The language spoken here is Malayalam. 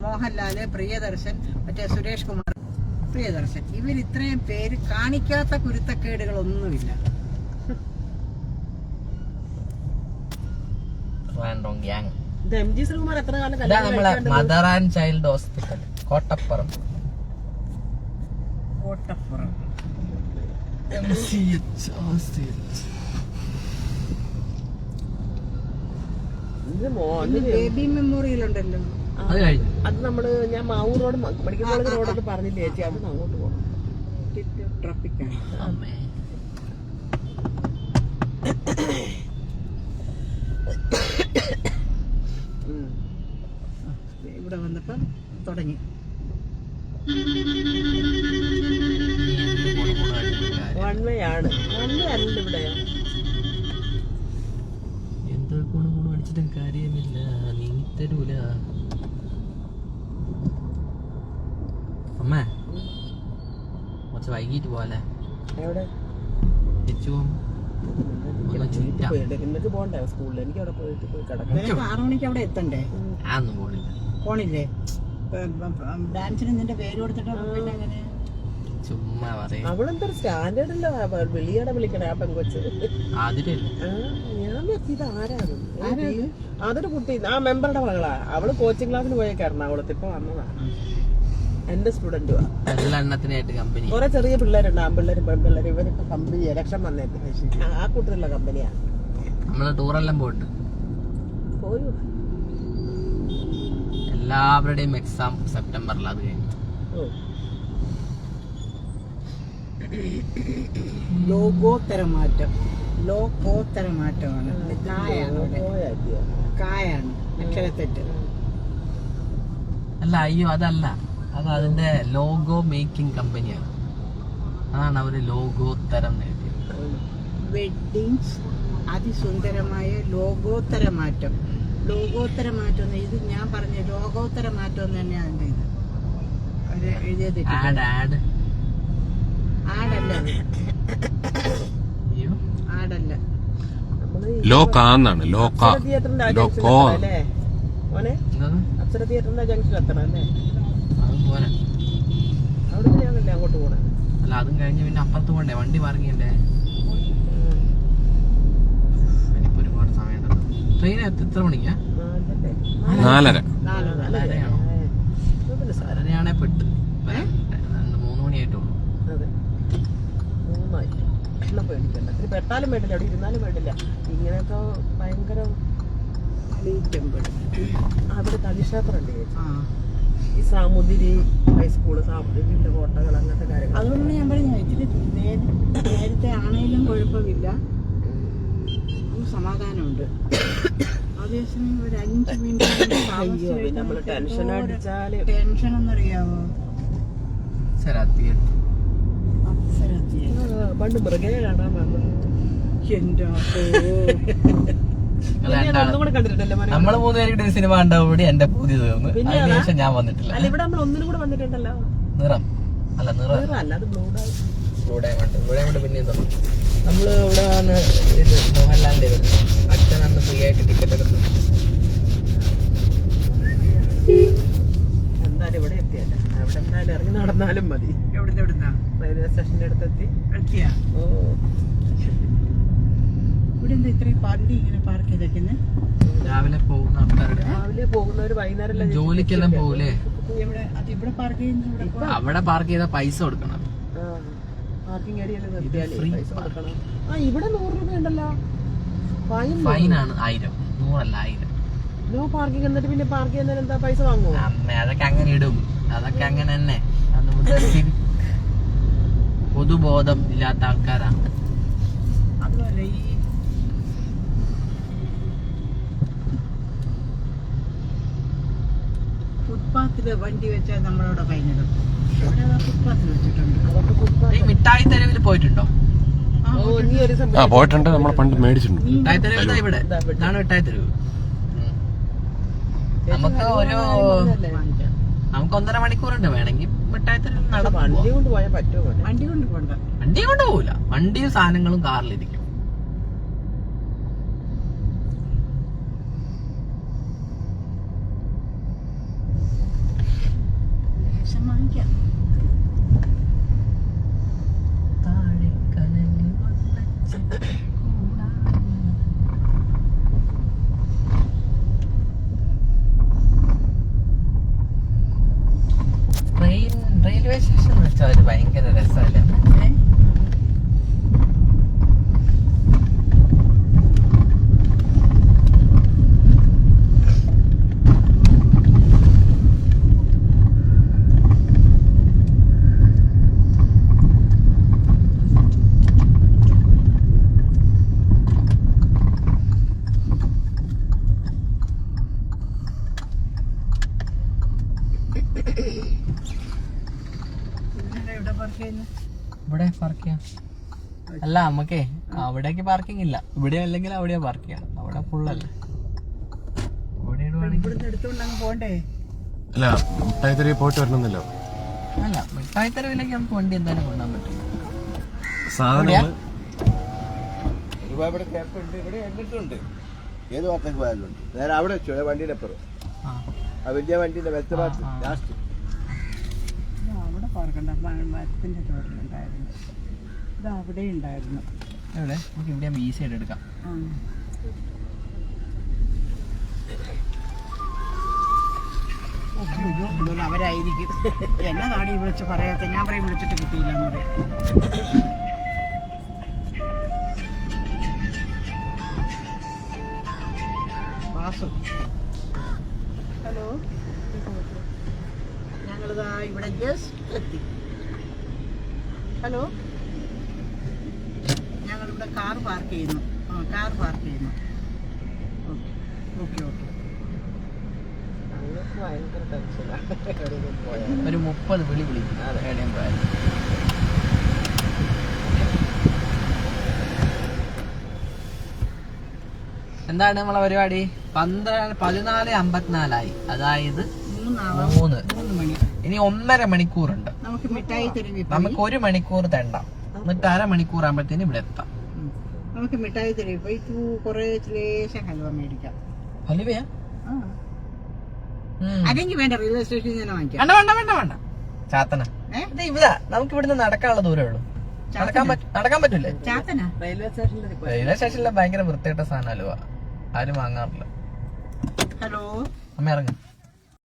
മോഹൻലാല്, പ്രിയദർശൻ, മറ്റേ സുരേഷ് കുമാർ, പ്രിയദർശൻ, ഇവർ ഇത്രയും പേര് കാണിക്കാത്ത കുരുത്തക്കേടുകളൊന്നുമില്ല. നമ്മളെ mother and child hospital Kottappuram. Baby memorial ഉണ്ടല്ലോ, അത് നമ്മള് ഞാൻ മാവൂർ റോഡ് മെഡിക്കൽ കോളേജ് റോഡൊക്കെ പറഞ്ഞില്ലേ ചേച്ചി, അത് അങ്ങോട്ട് പോകണം. ട്രാഫിക്കാണ്. ഇവിടെ വന്നപ്പം തുടങ്ങി. വൺ വേ ആണ്, വൺ വേ അല്ല ഇവിടെ. എന്താ കൂണ് അടിച്ചിട്ടും കാര്യമില്ല, നീ തരൂല. അമ്മേ കുറച്ച് വൈകിട്ട് പോലെ എവിടെ എന്നിട്ട് പോണ്ടേ സ്കൂളിൽ? എനിക്ക് അവിടെ പോയിട്ട് പോയി കിടക്കാം. 6 മണിക്ക് അവിടെ എത്തണ്ടേ? പോണില്ലേ? ഡാൻസിന് നിന്റെ പേര് കൊടുത്തിട്ട് പിന്നെ അങ്ങനെ ചുമ്മാ പറയാ. അവളെന്തൊരു സ്റ്റാൻഡേർഡ് ഇല്ല, വെളിയുടെ വിളിക്കണേ ആ പെങ്കൊച്ച്. ഞാൻ ഇത് ആരാണ്? അതൊരു കുട്ടി, ആ മെമ്പറുടെ മകളാ. അവള് കോച്ചിങ് ക്ലാസ്സിന് പോയേക്ക് എറണാകുളത്ത്, ഇപ്പൊ വന്നതാ. എന്റെ സ്റ്റുഡന്റുവാ. കുറെ ചെറിയ പിള്ളേരുണ്ട്, ആൺപിള്ളേരും പെൺപിള്ളേരും. ഇവരിപ്പോ കമ്പനി ഇലക്ഷൻ വന്നേക്ക് ആ കൂട്ടത്തിലുള്ള കമ്പനിയാ. നമ്മള് ടൂറെല്ലാം പോയിട്ട് പോയി. എല്ലാവരുടെയും എക്സാം സെപ്റ്റംബറിൽ. അത് കഴിഞ്ഞു ലോകോത്തര മാറ്റമാണ്. കായാണ് അക്ഷരത്തെറ്റ്. അല്ല, അയ്യോ അതല്ല, അത് അതിന്റെ ലോഗോ മേക്കിംഗ് കമ്പനിയാണ്. അതാണ് അവര് ലോകോത്തരം നേടിയത്. വെഡ്ഡിങ്സ് അതിസുന്ദരമായ ലോകോത്തര മാറ്റം. ലോകോത്തര മാറ്റം ഇത് ഞാൻ പറഞ്ഞ ലോകോത്തര മാറ്റം എന്ന് തന്നെയാണ് അതിന്റെ ഇത്. അവര് എഴുതിയത് ആടല്ല, ലോക്കാന്നാണ്. തിയേറ്ററിന്റെ അപ്സര തിയേറ്ററിന്റെ ജംഗ്ഷൻ എത്തണം അല്ലേ? അവിടെ ഞാനല്ലേ അങ്ങോട്ട് പോണേ? അല്ല, അതും കഴിഞ്ഞ് പിന്നെ അപ്പുറത്ത് പോണ്ടേ, വണ്ടി പാർക്ക് ചെയ്യണ്ടേ? ഇനിയിപ്പോ ഒരുപാട് സമയം. ട്രെയിൻ എത്ര മണിക്കാ? 4:30. 4:30 പെട്ട് 3 മണിയായിട്ടുള്ളൂ. അതെ, 3 പേടിക്കണ്ട. ഇത്തിരി പെട്ടാലും വേണ്ടില്ല, അവിടെ ഇരുന്നാലും വേണ്ടില്ല. ഇങ്ങനെയൊക്കെ ഭയങ്കര അവിടെ തളിക്ഷേത്രം ഉണ്ട് ഈ സാമുദ്രി ഹൈസ്കൂള്, സാമുദ്രിന്റെ കോട്ടകൾ, അങ്ങനത്തെ കാര്യങ്ങൾ. അതുകൊണ്ട് ഞാൻ പറഞ്ഞു ഇച്ചിരി നേരത്തെ ആണേലും കുഴപ്പമില്ല, സമാധാനമുണ്ട്. അതേസമയം ഒരു 5 മിനിറ്റ് നമ്മള് ടെൻഷൻ അടിച്ചാല് ടെൻഷൻ ഒന്നറിയാവോ? പണ്ട് മൃഗയെ കാണാൻ വന്നത്. എന്റെ നമ്മള് 3 പേരുടെ സിനിമ കണ്ടവിടെ എന്റെ പൂതി തീർന്നു. അതിനുശേഷം ഞാൻ വന്നിട്ടില്ല. അല്ല, ഇവിടെ നമ്മൾ ഒന്നിനും കൂടെ വന്നിട്ടുണ്ടല്ലോ. നിറം അല്ല, നിറം അല്ല, അത് ബ്ലൂ ഡയമണ്ട്. പിന്നെ നമ്മള് ഇവിടെ വന്ന് ഇത് മോഹൻലാലിന്റെ അച്ഛനന്ന് ഫ്രീ ആയിട്ട് ടിക്കറ്റ് എടുത്തു. എന്തായാലും ഇവിടെ എത്തിയല്ല, അവിടെ എന്തായാലും ഇറങ്ങി നടന്നാലും മതി. എവിടുന്നാ? റെയിൽവേ സ്റ്റേഷന്റെ അടുത്തെത്തി. ഇവിടെ എന്താ ഇത്രയും വണ്ടി ഇങ്ങനെ പാർക്ക് ചെയ്തേക്കുന്നത്? രാവിലെ പോകുന്ന ആൾക്കാരുടെ, രാവിലെ പോകുന്നവര് വൈകുന്നേരം ജോലിക്കെല്ലാം പോകൂലേ? ഇവിടെ പാർക്ക് ചെയ്യുന്ന, അവിടെ പാർക്ക് ചെയ്താൽ പൈസ കൊടുക്കണം. പാർക്കിംഗ് ഏരിയയിൽ നിർത്തിയാലേ പൈസ കൊടുക്കണം. ഇവിടെ 100 രൂപ ഉണ്ടല്ലോ ഫൈനാണ്. 1000, 100 അല്ല 1000. No parking. എന്നിട്ട് പിന്നെ പാർക്ക് ചെയ്യുന്നതിന് എന്താ പൈസ വാങ്ങുമോ? അമ്മ അതൊക്കെ അങ്ങനെ ഇടും, അതൊക്കെ അങ്ങനെ തന്നെ. പൊതുബോധം ഇല്ലാത്ത ആൾക്കാരാണ്. അതുപോലെ ഈ ഫുട്പാത്തില് വണ്ടി വെച്ചാൽ നമ്മളവിടെ ഫൈനിടും. ഫുട്പാത്തിൽ വെച്ചിട്ടുണ്ട്. മിഠായി തെരുവിൽ പോയിട്ടുണ്ടോ? പോയിട്ടുണ്ട്, നമ്മൾ പണ്ട് മേടിച്ചിട്ടുണ്ട്. മിഠായി തെരുവ് ഇവിടെ ഇതാണ് മിഠായി തെരുവ്. നമുക്ക് 1.5 മണിക്കൂറുണ്ട്. വേണമെങ്കിൽ മിഠായി തെരുവ് വണ്ടി കൊണ്ട് പോയാൽ പറ്റുമോ? വണ്ടി കൊണ്ട് പോകണ്ട. വണ്ടി കൊണ്ട് പോവില്ല, വണ്ടിയും സാധനങ്ങളും കാറിലിരിക്കും. വാങ്ങിക്കാം. റെയിൽവേ സ്റ്റേഷൻ എന്ന് വെച്ചാൽ ഒരു ഭയങ്കര രസമല്ലേ? ഇവിടെ പാർക്ക് ചെയ്യുന്നത് ഇവിടെ പാർക്ക് ചെയ്യാം. അല്ല നമുക്കേ അവിടേക്ക് പാർക്കിംഗ് ഇല്ല. ഇവിടെ അല്ലെങ്കിൽ അവിടെയാ പാർക്ക് ചെയ്യാം. അവിടെ ഫുള്ളല്ലേ. ഇവിടെ ഇടുവാണെങ്കിൽ ഇവിടുന്ന് എടുത്തുകൊണ്ട് അങ്ങ് പോണ്ടേ? അല്ല മുട്ടായിത്തെരുവ് പോയിട്ട് വരണമെന്നല്ലോ. അല്ല മിഠായിത്തെരുവിലേക്ക് നമുക്ക് വണ്ടി എന്തായാലും കൊണ്ടുപോകാൻ പറ്റും. സാധനങ്ങൾ ഇവിടെ ക്യാപ്പ് ഉണ്ട്, ഇവിടെ എന്നിട്ടുണ്ട്. ഏത് ഭാഗത്തേക്ക് പോയാലുണ്ട്. നേരെ അവിടെ വെച്ചോ, വണ്ടിയുടെ അപ്പുറം. ആ ആ വലിയ വണ്ടിന്റെ വെച്ച ഭാഗത്ത് ലാസ്റ്റ്. അവിടെ പാർക്കണ്ട, മരത്തിന്റെ ചോട്ടിലുണ്ടായിരുന്നു. ഇത് അവിടെ ഉണ്ടായിരുന്നു. എവിടെ? നമുക്ക് ഇവിടെ ബി സൈഡ് എടുക്കാം. അവരായിരിക്കും. എന്നെ നാടി വിളിച്ച് പറയാത്ത, ഞാൻ പറയും വിളിച്ചിട്ട് കിട്ടിയില്ല എന്ന് പറയും. വാസു, ഹലോ, ഞങ്ങളിതാ ഇവിടെ ജസ്റ്റ് എത്തി. ഹലോ, ഞങ്ങളിവിടെ കാർ പാർക്ക് ചെയ്യുന്നു. കാർ പാർക്ക് ചെയ്യുന്നു. Okay okay. ഭയങ്കര ടെൻഷനാണ്. ഒരു 30 വിളി വിളിക്കും എവിടെയും പോയാലും. എന്താണ് നമ്മളെ പരിപാടി? 14:54 അതായത് 3. 3 മണി. ഇനി 1.5 മണിക്കൂറുണ്ട്. നമുക്ക് മിഠായി തെരുവിൽ പോയി. നമുക്ക് 1 മണിക്കൂർ തെണ്ടാം. എന്നിട്ട് 1/2 മണിക്കൂർ ആകുമ്പോഴത്തേന് ഇവിടെ എത്താം. നമുക്ക് മിഠായി തെരുവിൽ പോയി കുറേ ലേശം ഹൽവ മേടിക്കാം. ഹലുവയാ? അല്ലെങ്കിൽ വേണ്ട, റെയിൽവേ സ്റ്റേഷനിൽ തന്നെ വാങ്ങിക്കാം. വേണ്ട വേണ്ട വേണ്ട വേണ്ട. ചാത്തന ഇത് ഇവിടെ നമുക്ക് ഇവിടുന്ന് നടക്കാനുള്ള ദൂരമേ ഉള്ളൂ. നടക്കാൻ പറ്റൂലേ? ചാത്തനാ? റെയിൽവേ സ്റ്റേഷനിൽ റെയിൽവേ സ്റ്റേഷനിലെ ഭയങ്കര വൃത്തികെട്ട സാധനം ഹലുവ. ആരും വാങ്ങാറില്ല. ഹലോ, അമ്മ ഇറങ്ങും.